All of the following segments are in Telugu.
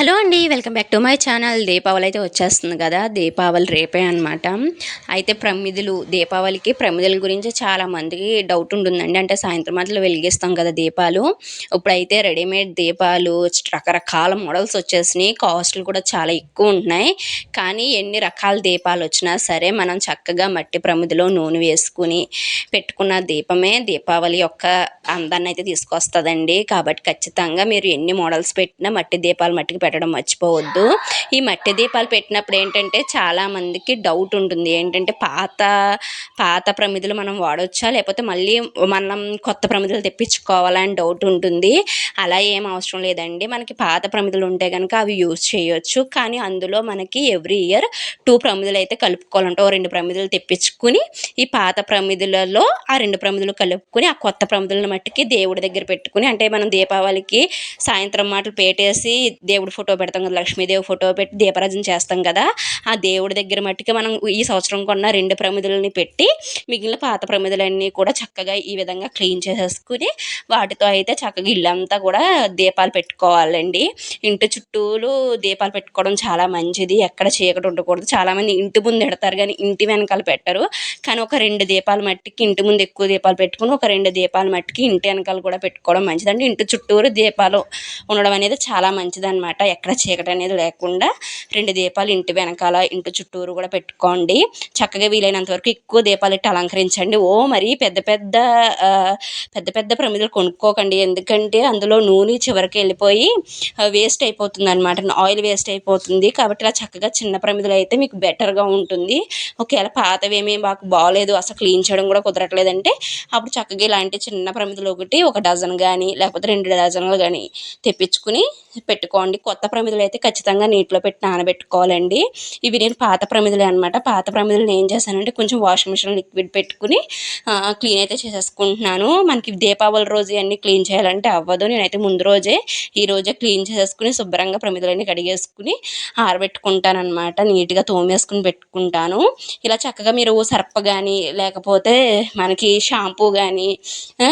హలో అండి, welcome back to my channel. Deepavali అయితే వచ్చేస్తుంది కదా. దీపావళి రేపే అనమాట. అయితే దీపావళికి ప్రమిదల గురించి చాలా మందికి డౌట్ ఉంటుందండి. అంటే సాయంత్రం మాటలు వెలిగిస్తాం కదా దీపాలు. ఇప్పుడైతే రెడీమేడ్ దీపాలు రకరకాల మోడల్స్ వచ్చేసినాయి. కాస్ట్లు కూడా చాలా ఎక్కువ ఉంటున్నాయి. కానీ ఎన్ని రకాల దీపాలు వచ్చినా సరే మనం చక్కగా మట్టి ప్రమిదలో నూనె వేసుకుని పెట్టుకున్న దీపమే దీపావళి యొక్క అందాన్ని అయితే తీసుకొస్తుందండి. కాబట్టి ఖచ్చితంగా మీరు ఎన్ని మోడల్స్ పెట్టినా మట్టి దీపాలు మట్టికి పెట్టడం మర్చిపోవద్దు. ఈ మట్టి దీపాలు పెట్టినప్పుడు ఏంటంటే చాలామందికి డౌట్ ఉంటుంది. ఏంటంటే పాత పాత ప్రమిదలు మనం వాడొచ్చా, లేకపోతే మళ్ళీ మనం కొత్త ప్రమిదలు తెప్పించుకోవాలని డౌట్ ఉంటుంది. అలా ఏం అవసరం లేదండి. మనకి పాత ప్రమిదలు ఉంటే కనుక అవి యూజ్ చేయొచ్చు. కానీ అందులో మనకి ఎవ్రీ ఇయర్ 2 ప్రమిదలు అయితే కలుపుకోవాలంటే 2 ప్రమిదలు తెప్పించుకుని ఈ పాత ప్రమిదలలో ఆ 2 ప్రమిదలు కలుపుకొని ఆ కొత్త ప్రమిదలను మట్టికి దేవుడి దగ్గర పెట్టుకుని, అంటే మనం దీపావళికి సాయంత్రం మాటలు పేటేసి దేవుడి ఫోటో పెడతాం కదా, లక్ష్మీదేవి ఫోటో పెట్టి దీపారాజన చేస్తాం కదా. ఆ దేవుడి దగ్గర మట్టికి మనం ఈ సంవత్సరం కొన్న 2 ప్రమిదలని పెట్టి మిగిలిన పాత ప్రమిదలన్నీ కూడా చక్కగా ఈ విధంగా క్లీన్ చేసేసుకుని వాటితో అయితే చక్కగా ఇల్లంతా కూడా దీపాలు పెట్టుకోవాలండి. ఇంటి చుట్టూలు దీపాలు పెట్టుకోవడం చాలా మంచిది. ఎక్కడ చీకటి ఉండకూడదు. చాలామంది ఇంటి ముందు పెడతారు కానీ ఇంటి వెనకాల పెట్టరు. కానీ ఒక 2 దీపాల మట్టికి ఇంటి ముందు ఎక్కువ దీపాలు పెట్టుకుని ఒక 2 దీపాల మట్టికి ఇంటి వెనకాల కూడా పెట్టుకోవడం మంచిది. అంటే ఇంటి చుట్టూరు దీపాలు ఉండడం అనేది చాలా మంచిదన్నమాట. ఎక్కడ చీకటి అనేది లేకుండా 2 దీపాలు ఇంటి వెనకాల ఇంటి చుట్టూరు కూడా పెట్టుకోండి. చక్కగా వీలైనంత వరకు ఎక్కువ దీపాలు ఇట్టి అలంకరించండి. మరీ పెద్ద పెద్ద ప్రమిదలు కొనుక్కోకండి. ఎందుకంటే అందులో నూనె చివరికి వెళ్ళిపోయి వేస్ట్ అయిపోతుంది అనమాట. ఆయిల్ వేస్ట్ అయిపోతుంది. కాబట్టి ఇలా చక్కగా చిన్న ప్రమిదలు అయితే మీకు బెటర్గా ఉంటుంది. ఒకవేళ పాతవి ఏమీ మాకు బాగోలేదు, అసలు క్లీన్ చేయడం కూడా కుదరట్లేదంటే అప్పుడు చక్కగా ఇలాంటి చిన్న ప్రమిదలు ఒక డజన్ కానీ లేకపోతే 2 డజన్లు కానీ తెప్పించుకుని పెట్టుకోండి. కొత్త ప్రమిదలు అయితే ఖచ్చితంగా నీటిలో పెట్టి నానబెట్టుకోవాలండి. ఇవి నేను పాత ప్రమిదలే అనమాట. పాత ప్రమిదలు ఏం చేశానంటే కొంచెం వాషింగ్ మిషన్ లిక్విడ్ పెట్టుకుని క్లీన్ అయితే చేసేసుకుంటున్నాను. మనకి దీపావళి రోజు అన్నీ క్లీన్ చేయాలంటే అవ్వదు. నేనైతే ముందు రోజే ఈ రోజే క్లీన్ చేసేసుకుని శుభ్రంగా ప్రమిదలన్నీ కడిగేసుకుని ఆరబెట్టుకుంటాను అనమాట. నీట్గా తోమేసుకుని పెట్టుకుంటాను. ఇలా చక్కగా మీరు సర్ఫ్ కానీ లేకపోతే మనకి షాంపూ కానీ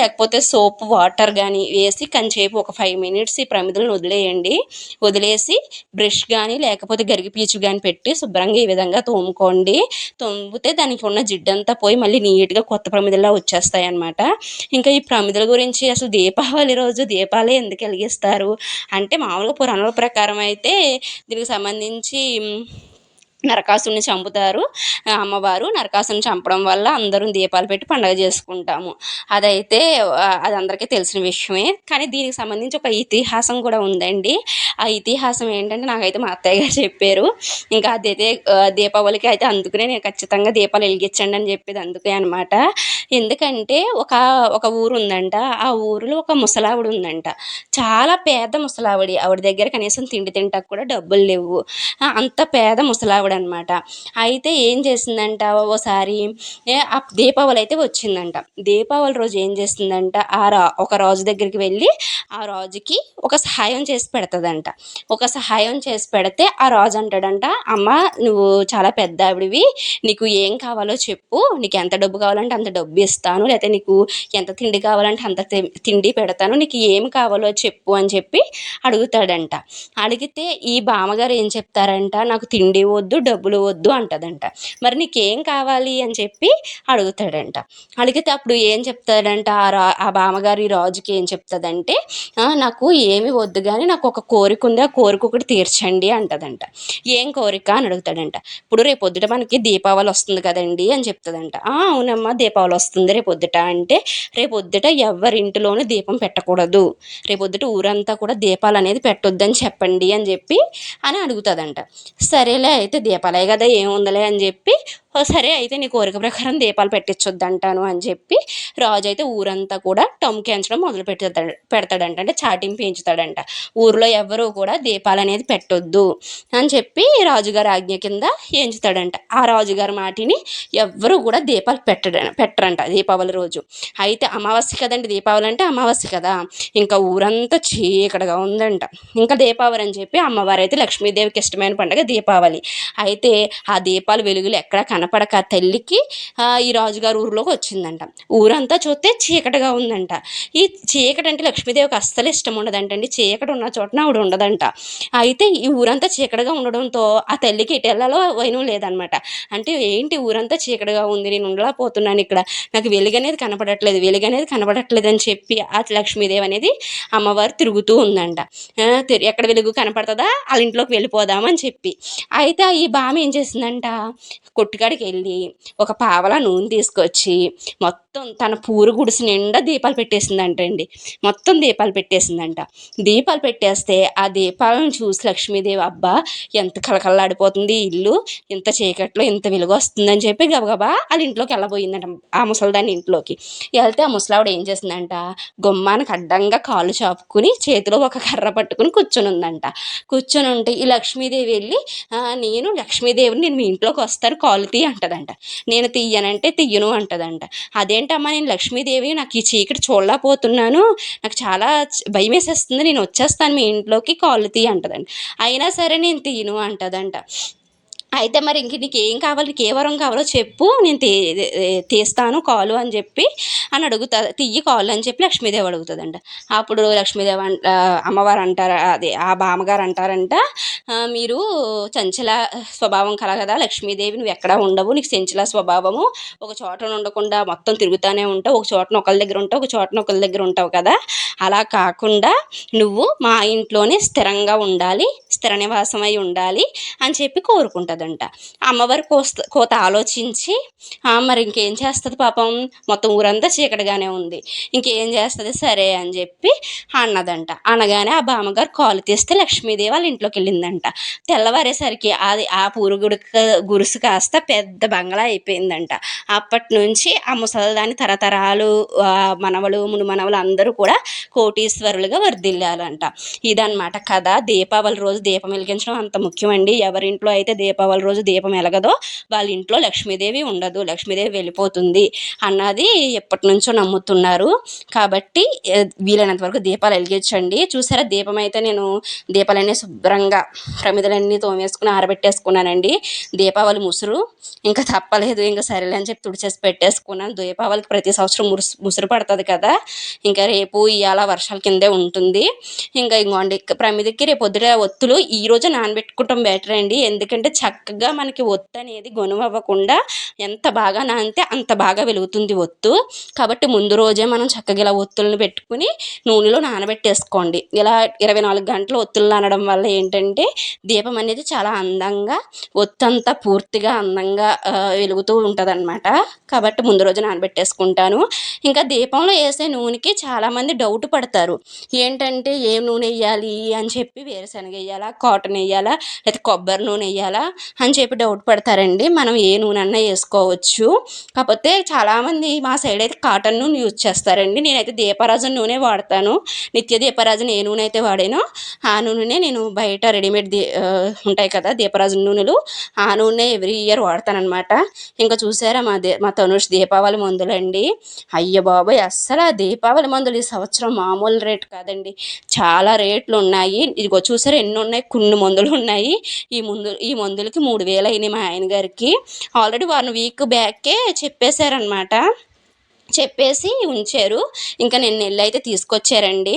లేకపోతే సోప్ వాటర్ కానీ వేసి కొంచెంసేపు ఒక 5 మినిట్స్ ఈ ప్రమిదలను వదిలేసి బ్రష్ కానీ లేకపోతే గరిగి పీచు కానీ పెట్టి శుభ్రంగా ఈ విధంగా తోముకోండి. తోమితే దానికి ఉన్న జిడ్డంతా పోయి మళ్ళీ నీట్గా కొత్త ప్రమిదలా వచ్చేస్తాయి అన్నమాట. ఇంకా ఈ ప్రమిదల గురించి అసలు దీపావళి రోజు దీపాలే ఎందుకు వెలిగిస్తారు అంటే మామూలుగా పురాణాల ప్రకారం అయితే దీనికి సంబంధించి నరకాసుని చంపుతారు అమ్మవారు. నరకాసుని చంపడం వల్ల అందరం దీపాలు పెట్టి పండుగ చేసుకుంటాము. అది అందరికీ తెలిసిన విషయమే. కానీ దీనికి సంబంధించి ఒక ఇతిహాసం కూడా ఉందండి. ఆ ఇతిహాసం ఏంటంటే నాకైతే మా అత్తయ్య గారు చెప్పారు. ఇంకా అదైతే దీపావళికి అయితే అందుకనే నేను ఖచ్చితంగా దీపాలు వెలిగించండి అని చెప్పేది అందుకే అనమాట. ఎందుకంటే ఒక ఊరు ఉందంట. ఆ ఊరిలో ఒక ముసలావిడ ఉందంట. చాలా పేద ముసలావిడి. ఆవిడ దగ్గర కనీసం తిండి తింటాకు కూడా డబ్బులు లేవు. అంత పేద ముసలావిడ అనమాట. అయితే ఏం చేసిందంట, ఓసారి ఆ దీపావళి అయితే వచ్చిందంట. దీపావళి రోజు ఏం చేసిందంట, ఒక రాజు దగ్గరికి వెళ్ళి ఆ రాజుకి ఒక సహాయం చేసి పెడతదంట. ఒక సహాయం చేసి పెడితే ఆ రాజు అంటాడంట, అమ్మ నువ్వు చాలా పెద్ద ఆవిడివి, నీకు ఏం కావాలో చెప్పు, నీకు ఎంత డబ్బు కావాలంటే అంత డబ్బు ఇస్తాను, లేకపోతే నీకు ఎంత తిండి కావాలంటే అంత తిండి పెడతాను, నీకు ఏం కావాలో చెప్పు అని చెప్పి అడుగుతాడంట. అడిగితే ఈ బామ్మగారు ఏం చెప్తారంట, నాకు తిండి వద్దు డబ్బులు వద్దు అంటదంట. మరి నీకేం కావాలి అని చెప్పి అడుగుతాడంట. అడిగితే అప్పుడు ఏం చెప్తాడంట ఆ బామ్మగారు ఈ రాజుకి ఏం చెప్తుందంటే, నాకు ఏమి వద్దు కానీ నాకు ఒక కోరిక ఉంది, ఆ కోరిక ఒకటి తీర్చండి అంటదంట. ఏం కోరిక అని అడుగుతాడంట. ఇప్పుడు రేపొద్దుట మనకి దీపావళి వస్తుంది కదండి అని చెప్తుందంట. అవునమ్మా దీపావళి వస్తుంది రేపొద్దుట అంటే, రేపొద్దుట ఎవరింటిలోనూ దీపం పెట్టకూడదు, రేపొద్దుట ఊరంతా కూడా దీపాలు అనేది పెట్టొద్దని చెప్పండి అని అడుగుతుందంట. సరేలే అయితే దీపాలే కదా ఏముందలే అని చెప్పి, సరే అయితే నీ కోరిక ప్రకారం దీపాలు పెట్టించొద్దంటాను అని చెప్పి రాజు అయితే ఊరంతా కూడా టమ్కేయించడం పెడతాడంట. అంటే చాటింపు పెంచుతాడంట. ఊరిలో ఎవరు కూడా దీపాలు అనేది పెట్టొద్దు అని చెప్పి రాజుగారి ఆజ్ఞ కింద ఏంచుతాడంట. ఆ రాజుగారి మాటిని ఎవ్వరూ కూడా దీపాలు పెట్టరంట దీపావళి రోజు. అయితే అమావాస్య కదండి, దీపావళి అంటే అమావాస్య కదా. ఇంకా ఊరంతా చీకటిగా ఉందంట. ఇంకా దీపావళి అని చెప్పి అమ్మవారు అయితే లక్ష్మీదేవికి ఇష్టమైన పండుగ దీపావళి. అయితే ఆ దీపాలు వెలుగులు ఎక్కడా కనపడక ఆ తల్లికి ఈ రాజుగారు ఊరిలోకి వచ్చిందంట. ఊరంతా చూస్తే చీకటిగా ఉందంట. ఈ చీకటి అంటే లక్ష్మీదేవికి అస్సలు ఇష్టం ఉండదంటండి. చీకటి ఉన్న చోటన ఆవిడ ఉండదంట. అయితే ఈ ఊరంతా చీకటిగా ఉండడంతో ఆ తల్లికి ఎటు వెళ్ళాలో వైనం లేదనమాట. అంటే ఏంటి ఊరంతా చీకటిగా ఉంది, నేను ఉండలేకపోతున్నాను ఇక్కడ, నాకు వెలుగనేది కనపడట్లేదు అని చెప్పి ఆ లక్ష్మీదేవి అనేది అమ్మవారు తిరుగుతూ ఉందంట. ఎక్కడ వెలుగు కనపడుతుందా వాళ్ళ ఇంట్లోకి వెళ్ళిపోదామని చెప్పి. అయితే ఈ బామ్మ ఏం చేసిందంట, కొట్టుకాడికి వెళ్ళి ఒక పావలా నూనె తీసుకొచ్చి మొత్తం తన పూరు గుడిసి నిండా దీపాలు పెట్టేసిందంటండి. మొత్తం దీపాలు పెట్టేసిందంట. దీపాలు పెట్టేస్తే ఆ దీపాలను చూసి లక్ష్మీదేవి అబ్బా ఎంత కలకల్లాడిపోతుంది ఇల్లు, ఇంత చీకట్లో ఇంత వెలుగు వస్తుందని చెప్పి గబగబా వాళ్ళ ఇంట్లోకి వెళ్ళబోయిందంట, ఆ ముసలిదాని ఇంట్లోకి. వెళ్తే ఆ ముసలావిడ ఏం చేసిందంట, గుమ్మానికి అడ్డంగా కాళ్ళు చాపుకుని చేతిలో ఒక కర్ర పట్టుకుని కూర్చొని ఉందంట. కూర్చొని ఉంటే ఈ లక్ష్మీదేవి వెళ్ళి నేను లక్ష్మీదేవిని, నేను మీ ఇంట్లోకి వస్తాను, కాళ్ళు తీ అంటదంట. నేను తీయనంటే తీయను అంటదంట. అదేంటమ్మా, నేను లక్ష్మీదేవి, నాకు ఈ చీకటి చూడలేకపోతున్నాను, నాకు చాలా భయం వేసేస్తుంది, నేను వచ్చేస్తాను మీ ఇంట్లోకి, కాళ్ళు తీ అంటదంట. అయినా సరే నేను తీయను అంటదంట. అయితే మరి ఇంక నీకు ఏం కావాలి, నీకు ఏ వరం కావాలో చెప్పు, నేను తీస్తాను కాలు అని చెప్పి అని అడుగుతా, తీయి కాలు అని చెప్పి లక్ష్మీదేవి అడుగుతుందంట. అప్పుడు లక్ష్మీదేవి అమ్మవారు అంటారు, అదే ఆ బామ్మగారు అంటారంట, మీరు చంచల స్వభావం కల కదా లక్ష్మీదేవి, నువ్వు ఎక్కడా ఉండవు, నీకు చంచల స్వభావము, ఒక చోట ఉండకుండా మొత్తం తిరుగుతూనే ఉంటావు, ఒక చోటన ఒకళ్ళ దగ్గర ఉంటావు, ఒక చోటన ఒకళ్ళ దగ్గర ఉంటావు కదా, అలా కాకుండా నువ్వు మా ఇంట్లోనే స్థిరంగా ఉండాలి, స్థిర నివాసమై ఉండాలి అని చెప్పి కోరుకుంటుందంట. అమ్మవారి కోత ఆలోచించి మరి ఇంకేం చేస్తుంది పాపం, మొత్తం ఊరంతా చీకటిగానే ఉంది, ఇంకేం చేస్తుంది సరే అని చెప్పి అన్నదంట. అనగానే ఆ బామ్మగారు కాలు తీస్తే లక్ష్మీదేవి వాళ్ళ ఇంట్లోకి వెళ్ళిందంట. తెల్లవారేసరికి అది ఆ గురుసు కాస్త పెద్ద బంగ్లా అయిపోయిందంట. అప్పటి నుంచి ఆ ముసలిదాని తరతరాలు మనవలు మునుమనవలు అందరూ కూడా కోటీశ్వరులుగా వర్ధిల్లాలంట. ఇదన్నమాట కథ. దీపావళి రోజు దీపం వెలిగించడం అంత ముఖ్యమండి. ఎవరింట్లో అయితే దీపావళి రోజు దీపం వెలగదో వాళ్ళ ఇంట్లో లక్ష్మీదేవి ఉండదు, లక్ష్మీదేవి వెళ్ళిపోతుంది అన్నది ఎప్పటి నుంచో నమ్ముతున్నారు. కాబట్టి వీలైనంత వరకు దీపాలు వెలిగించండి. చూసారా, దీపం అయితే నేను దీపాలన్నీ శుభ్రంగా ప్రమిదలన్నీ తోమేసుకుని ఆరబెట్టేసుకున్నానండి. దీపావళి ముసురు ఇంకా తప్పలేదు, ఇంకా సరేలే అని చెప్పి తుడిచేసి పెట్టేసుకున్నాను. దీపావళికి ప్రతి సంవత్సరం ముసురు పడుతుంది కదా, ఇంకా రేపు ఇవాళ వర్షాల కిందే ఉంటుంది. ఇంకా ఇంకోండి ప్రమిదకి రేపు పొద్దుట ఒత్తులు ఈరోజు నానబెట్టుకుంటాం బెటర్ అండి. ఎందుకంటే చక్కగా మనకి ఒత్తు అనేది గొనువవ్వకుండా ఎంత బాగా నానితే అంత బాగా వెలుగుతుంది ఒత్తు. కాబట్టి ముందు రోజే మనం చక్కగా ఇలా ఒత్తులను పెట్టుకుని నూనెలో నానబెట్టేసుకోండి. ఇలా 24 గంటలు ఒత్తులు నానడం వల్ల ఏంటంటే దీపం అనేది చాలా అందంగా ఒత్తంతా పూర్తిగా అందంగా వెలుగుతూ ఉంటుంది అనమాట. కాబట్టి ముందు రోజు నానబెట్టేసుకుంటాను. ఇంకా దీపంలో వేసే నూనెకి చాలామంది డౌట్ పడతారు, ఏంటంటే ఏ నూనె వేయాలి అని చెప్పి, వేరుశనగ వేయాలా, కాటన్ వేయాలా, లేకపోతే కొబ్బరి నూనె వేయాలా అని చెప్పి డౌట్ పడతారండి. మనం ఏ నూనె అన్నా వేసుకోవచ్చు. కాకపోతే చాలామంది మా సైడ్ అయితే కాటన్ నూనె యూజ్ చేస్తారండి. నేనైతే దీపరాజు నూనె వాడతాను. నిత్య దీపరాజుని ఏ నూనె అయితే వాడానో ఆ నూనెనే నేను బయట రెడీమేడ్ ఉంటాయి కదా దీపరాజు నూనెలు, ఆ నూనె ఎవ్రీ ఇయర్ వాడతానమాట. ఇంకా చూసారా మా తనుష్ దీపావళి మందులండి. అయ్య బాబోయ్, అస్సలు ఆ దీపావళి మందులు ఈ సంవత్సరం మామూలు రేటు కాదండి, చాలా రేట్లు ఉన్నాయి. ఇదిగో చూసారా ఎన్ని ఉన్నాయి, కొన్ని మందులు ఉన్నాయి. ఈ మందులకి 3000 అయినాయి మా ఆయన గారికి. ఆల్రెడీ 1 వీక్ బ్యాకే చెప్పేశారనమాట, చెప్పేసి ఉంచారు. ఇంకా నిన్న నెల్లు అయితే తీసుకొచ్చారండి.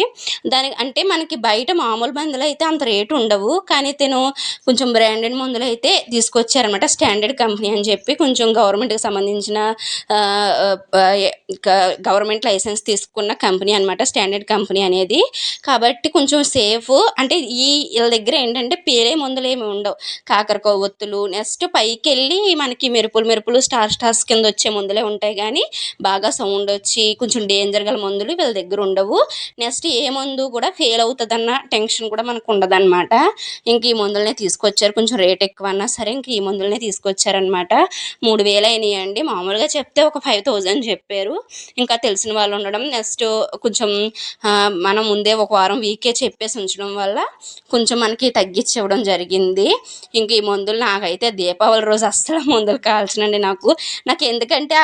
దానికి అంటే మనకి బయట మామూలు మందులు అయితే అంత రేటు ఉండవు, కానీ తను కొంచెం బ్రాండెడ్ మందులు అయితే తీసుకొచ్చారనమాట. స్టాండర్డ్ కంపెనీ అని చెప్పి కొంచెం గవర్నమెంట్కి సంబంధించిన గవర్నమెంట్ లైసెన్స్ తీసుకున్న కంపెనీ అనమాట స్టాండర్డ్ కంపెనీ అనేది. కాబట్టి కొంచెం సేఫ్. అంటే వీళ్ళ దగ్గర ఏంటంటే పేరే మందులు ఏమి ఉండవు, కాకరకాయ ఒత్తులు, నెక్స్ట్ పైకి వెళ్ళి మనకి మెరుపులు స్టార్స్ కింద వచ్చే మందులే ఉంటాయి, కానీ బాగా సౌండ్ వచ్చి కొంచెం డేంజర్ గల మందులు వీళ్ళ దగ్గర ఉండవు. నెక్స్ట్ ఏ మందు కూడా ఫెయిల్ అవుతుందన్న టెన్షన్ కూడా మనకు ఉండదన్నమాట. ఇంక ఈ మందులనే తీసుకొచ్చారు, కొంచెం రేట్ ఎక్కువ అన్నా సరే ఇంక ఈ మందులనే తీసుకొచ్చారనమాట. 3000 అయినాయండి. మామూలుగా చెప్తే ఒక 5000 చెప్పారు. ఇంకా తెలిసిన వాళ్ళు ఉండడం, నెక్స్ట్ కొంచెం మనం ముందే ఒక వారం వీకే చెప్పేసి ఉంచడం వల్ల కొంచెం మనకి తగ్గించి ఇవ్వడం జరిగింది. ఇంక ఈ మందులు నాకైతే దీపావళి రోజు అస్సలు మందులు కావాల్సినండి. నాకు ఎందుకంటే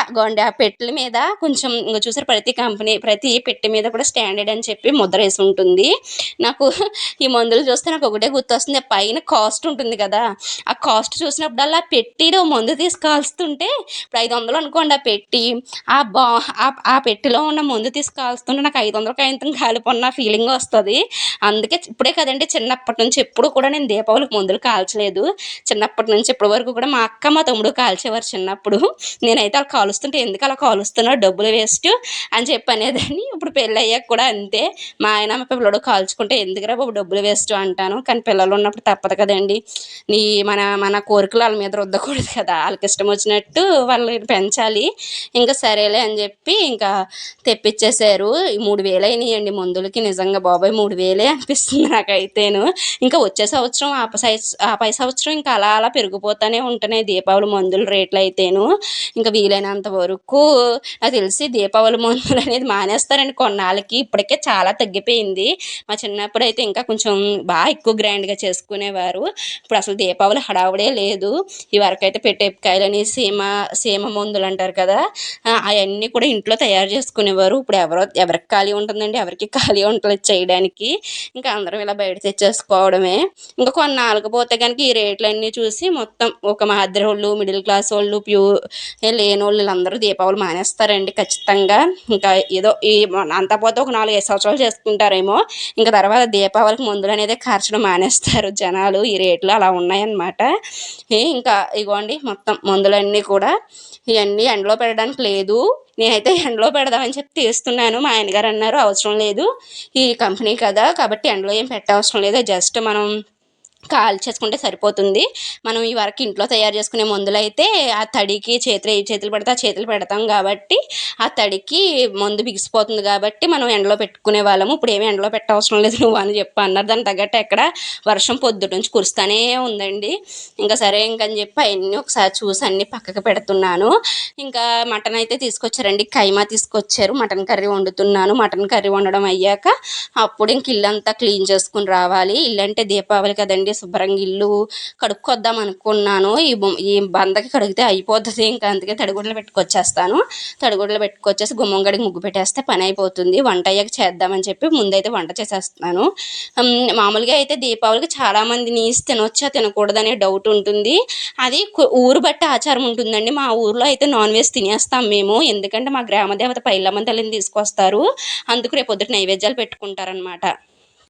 ఆ పెట్టెల మీద కొంచెం ఇంక చూసారు ప్రతి కంపెనీ ప్రతి పెట్టె మీద కూడా స్టాండర్డ్ అని చెప్పి ముద్ర వేసి ఉంటుంది. నాకు ఈ మందులు చూస్తే నాకు ఒకటే గుర్తొస్తుంది, పైన కాస్ట్ ఉంటుంది కదా, ఆ కాస్ట్ చూసినప్పుడల్లా పెట్టిలో మందు తీసి కాల్స్తుంటే ఇప్పుడు 500 అనుకోండి ఆ పెట్టి, ఆ బా ఆ పెట్టెలో ఉన్న మందు తీసి కాల్స్తుంటే నాకు 500 కాగితం కాలిపోన్న ఫీలింగ్ వస్తుంది. అందుకే ఇప్పుడే కదండి, చిన్నప్పటి నుంచి ఎప్పుడు కూడా నేను దీపావళికి మందులు కాల్చలేదు. చిన్నప్పటి నుంచి ఇప్పటి వరకు కూడా మా అక్క మా తమ్ముడు కాల్చేవారు చిన్నప్పుడు. నేనైతే అలా కాలుస్తుంటే ఎందుకు అలా కాలుస్తున్నారు, డబ్బులు వేస్ట్ అని చెప్పి అనేదాన్ని. ఇప్పుడు పెళ్ళి అయ్యాక కూడా అంతే, మా ఆయన మా పిల్లడు కాల్చుకుంటే ఎందుకురా బాబు డబ్బులు వేస్ట్ అంటాను. కానీ పిల్లలు ఉన్నప్పుడు తప్పదు కదండి, నీ మన మన కోరికలు వాళ్ళ మీద రుద్దకూడదు కదా, వాళ్ళకి ఇష్టం వచ్చినట్టు వాళ్ళని పెంచాలి. ఇంకా సరేలే అని చెప్పి ఇంకా తెప్పించేశారు. 3000 అయినాయండి మందులకి. నిజంగా బాబాయ్ 3000 అనిపిస్తుంది నాకైతేను. ఇంకా వచ్చే సంవత్సరం పై సంవత్సరం ఇంకా అలా అలా పెరిగిపోతూనే ఉంటున్నాయి దీపావళి మందుల రేట్లు అయితేను. ఇంకా వీలైనంత వరకు నాకు తెలిసి దీపావళి మందులు అనేది మానేస్తారండి కొన్నాళ్ళకి. ఇప్పటికే చాలా తగ్గిపోయింది. మా చిన్నప్పుడు అయితే ఇంకా కొంచెం బాగా ఎక్కువ గ్రాండ్గా చేసుకునేవారు. ఇప్పుడు అసలు దీపావళి హడావుడే లేదు. ఈ వరకైతే పెట్టేకాయలని సీమ మందులు అంటారు కదా, అవన్నీ కూడా ఇంట్లో తయారు చేసుకునేవారు. ఇప్పుడు ఎవరికి ఖాళీ ఉంటుందండి, ఎవరికి ఖాళీ ఉండలేదు చేయడానికి. ఇంకా అందరం ఇలా బయట తెచ్చేసుకోవడమే. ఇంకా కొన్నాళ్ళకి పోతే కనుక ఈ రేట్లన్నీ చూసి మొత్తం ఒక మాదిరి వాళ్ళు, మిడిల్ క్లాస్ వాళ్ళు, లేని వాళ్ళు వీళ్ళందరూ దీపావళి మానేస్తారండి ఖచ్చితంగా. ఇంకా ఏదో అంతా పోతే ఒక 4-5 సంవత్సరాలు చేసుకుంటారేమో, ఇంకా తర్వాత దీపావళికి మందులు అనేది కార్చడం మానేస్తారు జనాలు. ఈ రేట్లు అలా ఉన్నాయన్నమాట. ఇంకా ఇగోండి మొత్తం మందులన్నీ కూడా ఇవన్నీ ఎండలో పెట్టడానికి లేదు. నేనైతే ఎండలో పెడదామని చెప్పి తీస్తున్నాను. మా ఆయనగారు అన్నారు అవసరం లేదు, ఈ కంపెనీ కదా కాబట్టి ఎండలో ఏం పెట్టవసరం లేదు, జస్ట్ మనం కాల్చేసుకుంటే సరిపోతుంది. మనం ఈ వరకు ఇంట్లో తయారు చేసుకునే మందులు అయితే ఆ తడికి చేతులు పడితే ఆ చేతులు పెడతాం కాబట్టి ఆ తడికి మందు బిగిసిపోతుంది కాబట్టి మనం ఎండలో పెట్టుకునే వాళ్ళము. ఇప్పుడు ఏమీ ఎండలో పెట్టవసరం లేదు నువ్వు అని చెప్పి అన్నారు. దానికి తగ్గట్టు ఎక్కడ వర్షం పొద్దుట నుంచి కురుస్తూనే ఉందండి. ఇంకా సరే ఇంకని చెప్పి అవన్నీ ఒకసారి చూసి అన్నీ పక్కకు పెడుతున్నాను. ఇంకా మటన్ అయితే తీసుకొచ్చారండి, కైమా తీసుకొచ్చారు. మటన్ కర్రీ వండుతున్నాను. మటన్ కర్రీ వండడం అయ్యాక అప్పుడు ఇంక ఇల్లంతా క్లీన్ చేసుకుని రావాలి. ఇల్లంటే దీపావళి కదండి, శుభ్రంగా ఇల్లు కడుక్కొద్దాం అనుకున్నాను. ఈ బందకి కడిగితే అయిపోతుంది. ఇంకా అందుకే తడిగుడ్లు పెట్టుకొచ్చేస్తాను. తడిగుడ్లు పెట్టుకొచ్చేసి గుమ్మం గడికి ముగ్గు పెట్టేస్తే పని అయిపోతుంది. వంట అయ్యాక చేద్దామని చెప్పి ముందైతే వంట చేసేస్తున్నాను. మామూలుగా అయితే దీపావళికి చాలామంది నీసు తినొచ్చా తినకూడదనే డౌట్ ఉంటుంది. అది ఊరు బట్టి ఆచారం ఉంటుందండి. మా ఊర్లో అయితే నాన్ వెజ్ తినేస్తాం మేము, ఎందుకంటే మా గ్రామ దేవత పైలమ్మ తల్లిని తీసుకొస్తారు. అందుకు రేపు పొద్దుట నైవేద్యాలు పెట్టుకుంటారనమాట.